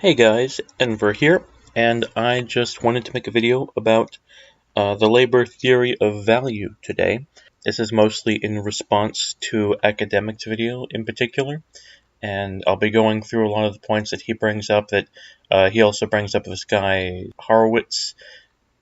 Hey guys, Enver here, and I just wanted to make a video about the labor theory of value today. This is mostly in response to Academic's video in particular, and I'll be going through a lot of the points that he brings up that he also brings up this guy Horowitz.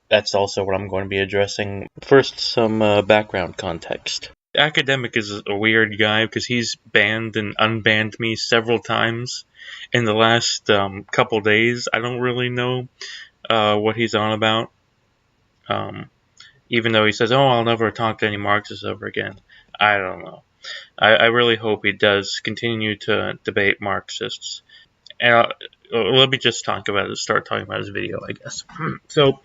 That's also what I'm going to be addressing. First, some background context. Academic is a weird guy because he's banned and unbanned me several times in the last couple days. I don't really know what he's on about. Even though he says, "Oh, I'll never talk to any Marxists ever again." I don't know. I really hope he does continue to debate Marxists. And let me just start talking about his video, I guess. So,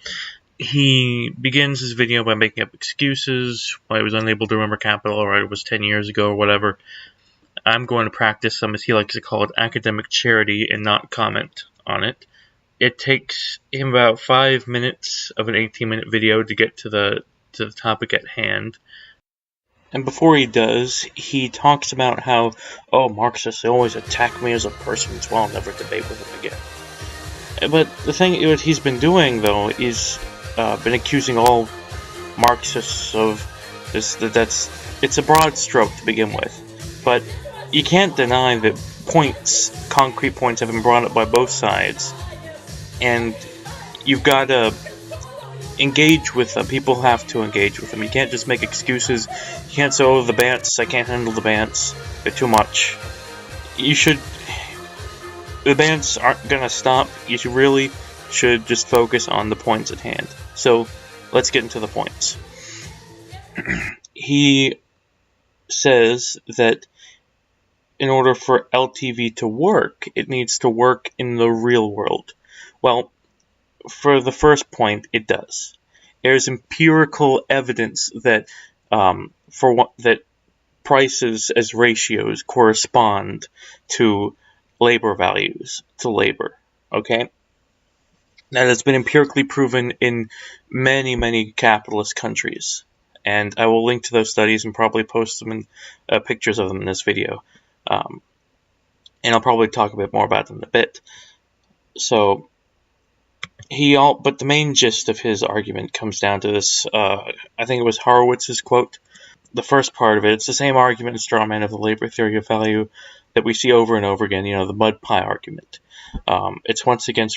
he begins his video by making up excuses why he was unable to remember capital, or it was 10 years ago, or whatever. I'm going to practice some, as he likes to call it, academic charity and not comment on it. It takes him about 5 minutes of an 18-minute video to get to the topic at hand. And before he does, he talks about how, oh, Marxists always attack me as a person, so I'll never debate with him again. But the thing what he's been doing, though, is been accusing all Marxists of this. It's a broad stroke to begin with, but you can't deny that concrete points, have been brought up by both sides, and you've got to engage with them. People have to engage with them. You can't just make excuses. You can't say, "Oh, the bants, I can't handle the bants. They're too much." The bants aren't gonna stop. You should just focus on the points at hand. So, let's get into the points. He says that in order for LTV to work, it needs to work in the real world. Well, for the first point, it does. There's empirical evidence that that prices as ratios correspond to labor values, to labor. Okay? That has been empirically proven in many, many capitalist countries. And I will link to those studies and probably post them in pictures of them in this video. And I'll probably talk a bit more about them in a bit. So, but the main gist of his argument comes down to this, I think it was Horowitz's quote. The first part of it, it's the same argument and straw man of the labor theory of value that we see over and over again, the mud pie argument. It's once again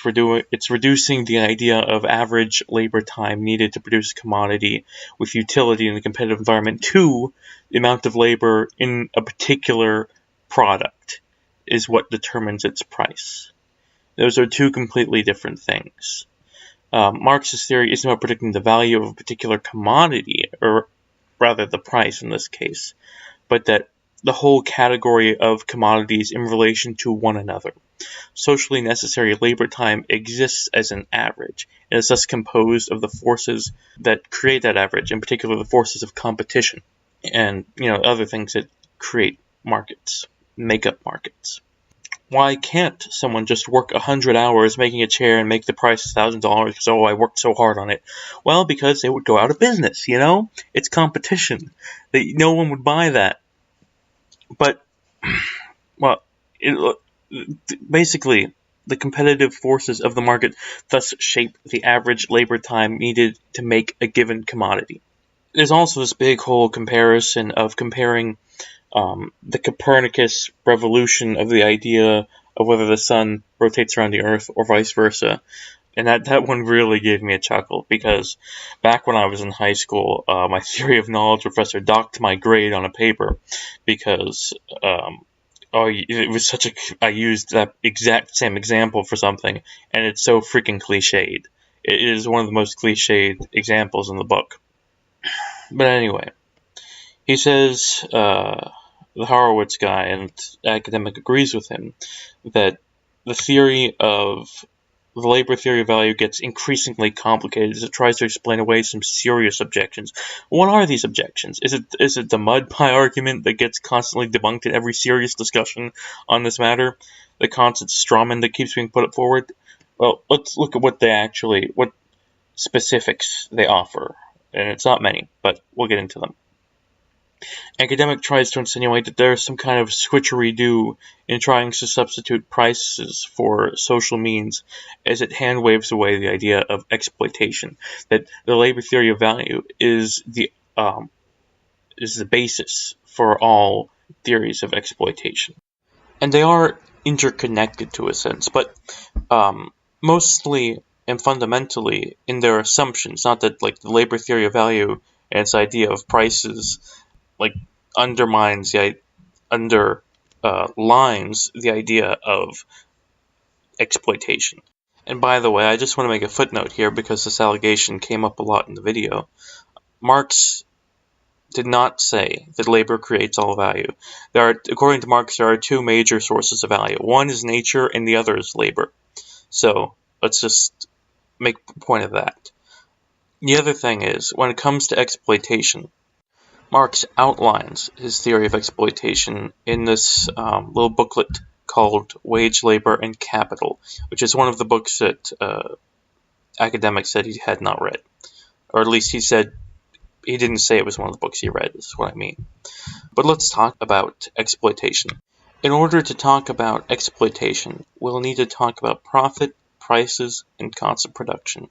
it's reducing the idea of average labor time needed to produce a commodity with utility in a competitive environment to the amount of labor in a particular product is what determines its price. Those are two completely different things. Marxist theory isn't about predicting the value of a particular commodity, or rather the price in this case, but that the whole category of commodities in relation to one another. Socially necessary labor time exists as an average, and is thus composed of the forces that create that average, in particular the forces of competition, and other things that create markets, make up markets. Why can't someone just work 100 hours making a chair and make the price $1,000 because, oh, I worked so hard on it? Well, because they would go out of business, It's competition. No one would buy that. But, well, basically, the competitive forces of the market thus shape the average labor time needed to make a given commodity. There's also this big whole comparison of comparing the Copernicus revolution of the idea of whether the sun rotates around the earth or vice versa. And that one really gave me a chuckle, because back when I was in high school, my theory of knowledge professor docked my grade on a paper because it was I used that exact same example for something, and it's so freaking cliched. It is one of the most cliched examples in the book. But anyway, he says, the Horowitz guy, and Academic agrees with him, that the theory of the labor theory of value gets increasingly complicated as it tries to explain away some serious objections. What are these objections? Is it the mud pie argument that gets constantly debunked in every serious discussion on this matter? The constant strawman that keeps being put forward? Well, let's look at what specifics they offer. And it's not many, but we'll get into them. Academic tries to insinuate that there is some kind of switcheroo in trying to substitute prices for social means as it hand waves away the idea of exploitation, that the labor theory of value is the basis for all theories of exploitation. And they are interconnected to a sense, but mostly and fundamentally in their assumptions, not that like the labor theory of value and its idea of prices like underlines the idea of exploitation. And by the way, I just want to make a footnote here because this allegation came up a lot in the video. Marx did not say that labor creates all value. According to Marx, there are two major sources of value. One is nature and the other is labor. So let's just make a point of that. The other thing is, when it comes to exploitation, Marx outlines his theory of exploitation in this little booklet called Wage, Labor, and Capital, which is one of the books that academics said he had not read. Or at least he said he didn't say it was one of the books he read, is what I mean. But let's talk about exploitation. In order to talk about exploitation, we'll need to talk about profit, prices, and costs of production.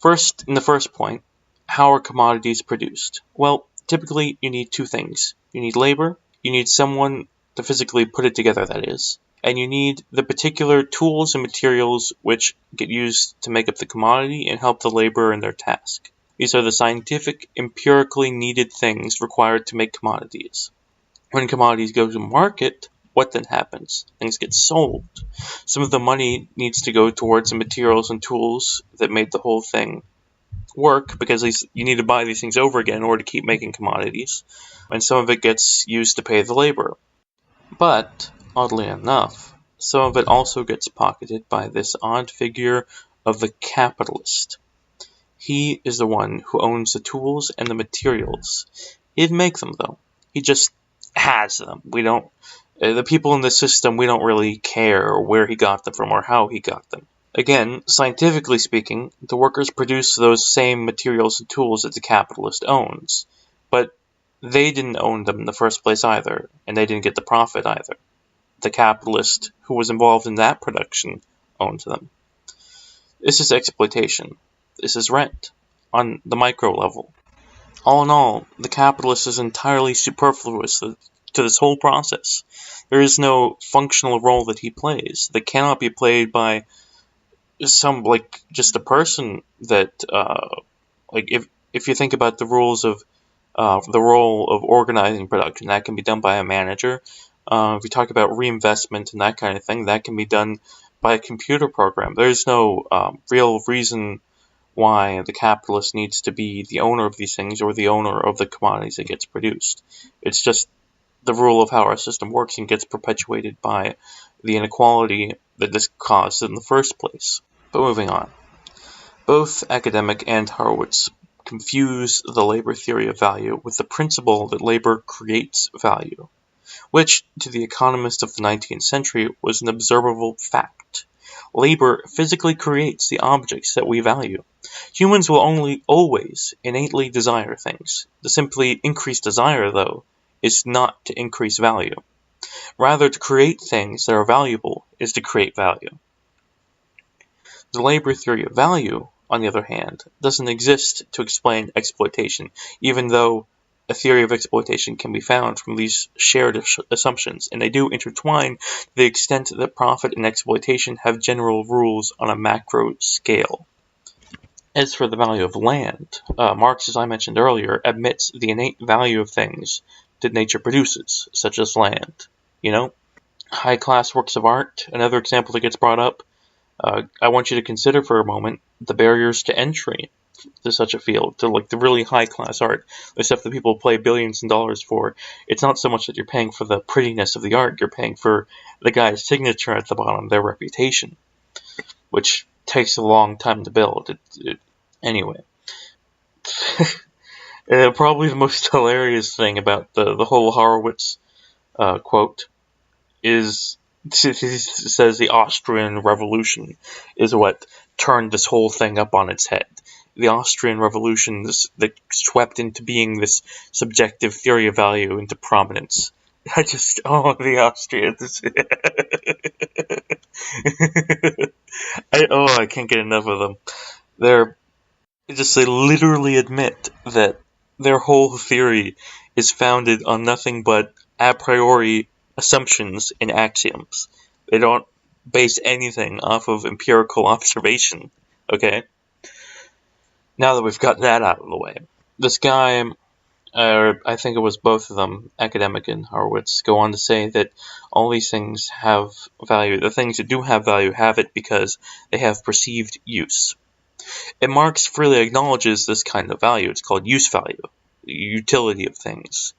First, in the first point, how are commodities produced? Well, typically you need two things. You need labor, you need someone to physically put it together, that is, and you need the particular tools and materials which get used to make up the commodity and help the laborer in their task. These are the scientific, empirically needed things required to make commodities. When commodities go to market, what then happens? Things get sold. Some of the money needs to go towards the materials and tools that made the whole thing work, because you need to buy these things over again in order to keep making commodities, and some of it gets used to pay the labor. But, oddly enough, some of it also gets pocketed by this odd figure of the capitalist. He is the one who owns the tools and the materials. He didn't make them, though. He just has them. The people in the system, we don't really care where he got them from or how he got them. Again, scientifically speaking, the workers produce those same materials and tools that the capitalist owns, but they didn't own them in the first place either, and they didn't get the profit either. The capitalist who was involved in that production owned them. This is exploitation. This is rent, on the micro level. All in all, the capitalist is entirely superfluous to this whole process. There is no functional role that he plays that cannot be played by just a person that, if you think about the rules of the role of organizing production, that can be done by a manager. If you talk about reinvestment and that kind of thing, that can be done by a computer program. There's no real reason why the capitalist needs to be the owner of these things or the owner of the commodities that gets produced. It's just the rule of how our system works and gets perpetuated by the inequality that this caused in the first place. But moving on. Both academic and Horowitz confuse the labor theory of value with the principle that labor creates value, which, to the economists of the 19th century, was an observable fact. Labor physically creates the objects that we value. Humans will always innately desire things. The simply increased desire, though, is not to increase value. Rather, to create things that are valuable is to create value. The labor theory of value, on the other hand, doesn't exist to explain exploitation, even though a theory of exploitation can be found from these shared assumptions, and they do intertwine to the extent that profit and exploitation have general rules on a macro scale. As for the value of land, Marx, as I mentioned earlier, admits the innate value of things that nature produces, such as land. High-class works of art, another example that gets brought up. I want you to consider for a moment the barriers to entry to such a field, to the really high-class art, the stuff that people pay billions of dollars for. It's not so much that you're paying for the prettiness of the art, you're paying for the guy's signature at the bottom, their reputation, which takes a long time to build. Anyway. Probably the most hilarious thing about the whole Horowitz quote is, he says the Austrian Revolution is what turned this whole thing up on its head. the Austrian Revolution that swept into being this subjective theory of value into prominence. The Austrians. I can't get enough of them. They literally admit that their whole theory is founded on nothing but a priori assumptions and axioms. They don't base anything off of empirical observation. Okay? Now that we've got that out of the way, this guy, I think it was both of them, Academic and Horowitz, go on to say that all these things have value. The things that do have value have it because they have perceived use. And Marx freely acknowledges this kind of value. It's called use value, the utility of things.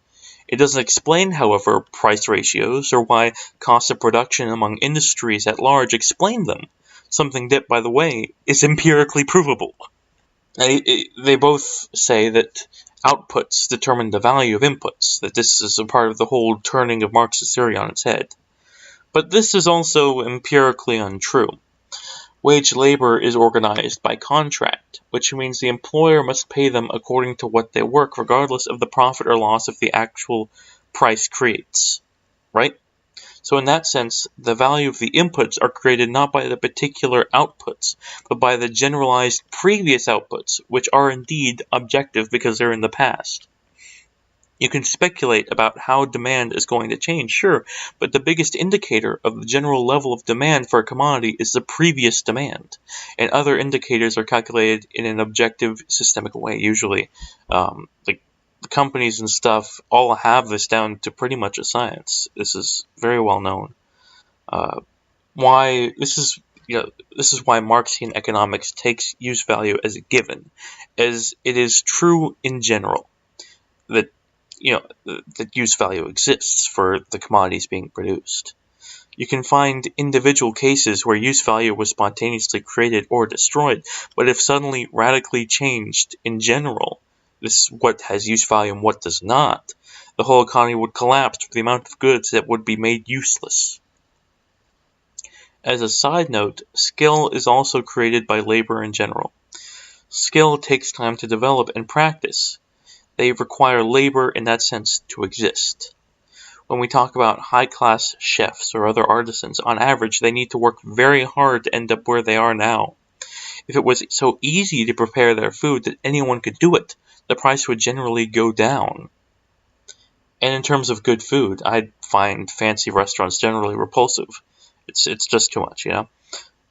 It doesn't explain, however, price ratios or why costs of production among industries at large explain them, something that, by the way, is empirically provable. They both say that outputs determine the value of inputs, that this is a part of the whole turning of Marx's theory on its head. But this is also empirically untrue. Wage labor is organized by contract, which means the employer must pay them according to what they work, regardless of the profit or loss of the actual price creates. Right? So in that sense, the value of the inputs are created not by the particular outputs, but by the generalized previous outputs, which are indeed objective because they're in the past. You can speculate about how demand is going to change, sure, but the biggest indicator of the general level of demand for a commodity is the previous demand, and other indicators are calculated in an objective, systemic way, usually. Like companies and stuff all have this down to pretty much a science. This is very well known. This is why Marxian economics takes use value as a given, as it is true in general that that use value exists for the commodities being produced. You can find individual cases where use value was spontaneously created or destroyed, but if suddenly radically changed in general, this is what has use value and what does not, the whole economy would collapse for the amount of goods that would be made useless. As a side note, skill is also created by labor in general. Skill takes time to develop and practice. They require labor in that sense to exist. When we talk about high-class chefs or other artisans, on average, they need to work very hard to end up where they are now. If it was so easy to prepare their food that anyone could do it, the price would generally go down. And in terms of good food, I'd find fancy restaurants generally repulsive. It's just too much,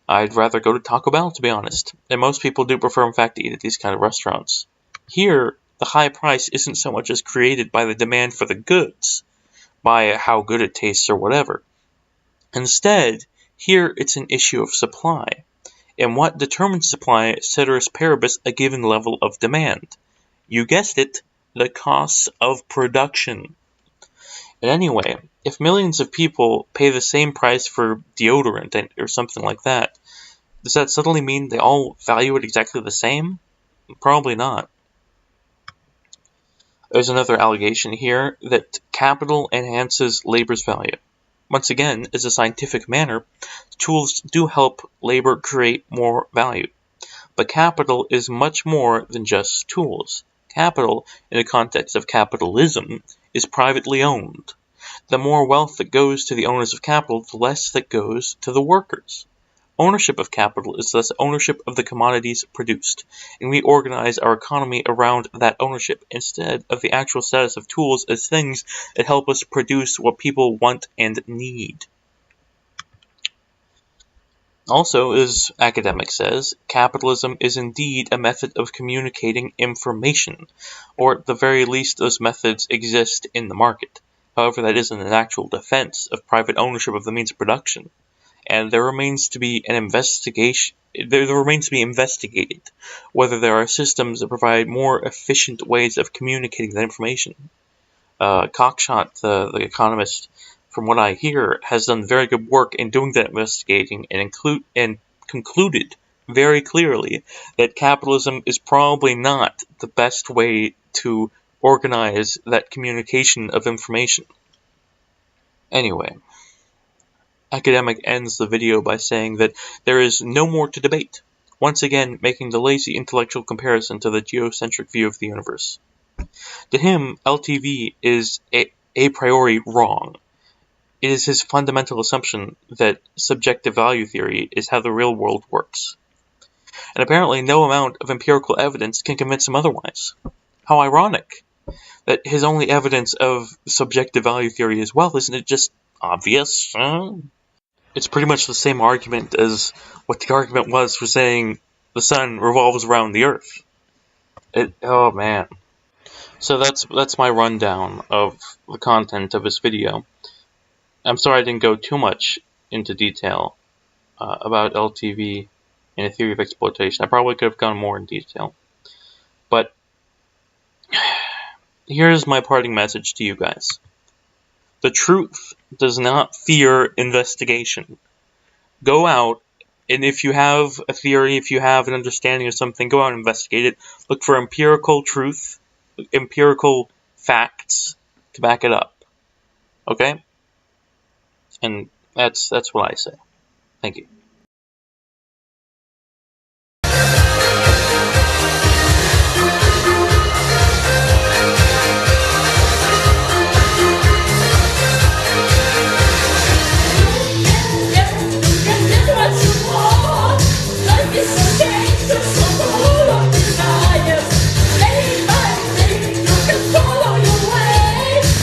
I'd rather go to Taco Bell, to be honest. And most people do prefer, in fact, to eat at these kind of restaurants. Here, the high price isn't so much as created by the demand for the goods, by how good it tastes or whatever. Instead, here it's an issue of supply. And what determines supply, ceteris paribus, a given level of demand? You guessed it, the costs of production. And anyway, if millions of people pay the same price for deodorant or something like that, does that suddenly mean they all value it exactly the same? Probably not. There's another allegation here that capital enhances labor's value. Once again, as a scientific manner, tools do help labor create more value. But capital is much more than just tools. Capital, in the context of capitalism, is privately owned. The more wealth that goes to the owners of capital, the less that goes to the workers. Ownership of capital is thus ownership of the commodities produced, and we organize our economy around that ownership instead of the actual status of tools as things that help us produce what people want and need. Also, as Academic says, capitalism is indeed a method of communicating information, or at the very least those methods exist in the market. However, that isn't an actual defense of private ownership of the means of production. And there remains to be investigated whether there are systems that provide more efficient ways of communicating that information. Cockshott, the economist, from what I hear, has done very good work in doing that investigating and concluded very clearly that capitalism is probably not the best way to organize that communication of information. Anyway, Academic ends the video by saying that there is no more to debate. once again making the lazy intellectual comparison to the geocentric view of the universe. To him, LTV is a priori wrong. It is his fundamental assumption that subjective value theory is how the real world works. And apparently no amount of empirical evidence can convince him otherwise. How ironic that his only evidence of subjective value theory is, well, isn't it just obvious? It's pretty much the same argument as what the argument was for saying the sun revolves around the earth. Oh man. So that's my rundown of the content of this video. I'm sorry I didn't go too much into detail about LTV and a theory of exploitation. I probably could have gone more in detail. But here's my parting message to you guys. The truth does not fear investigation. Go out, and if you have a theory, if you have an understanding of something, go out and investigate it. Look for empirical truth, empirical facts to back it up. Okay? And that's what I say. Thank you.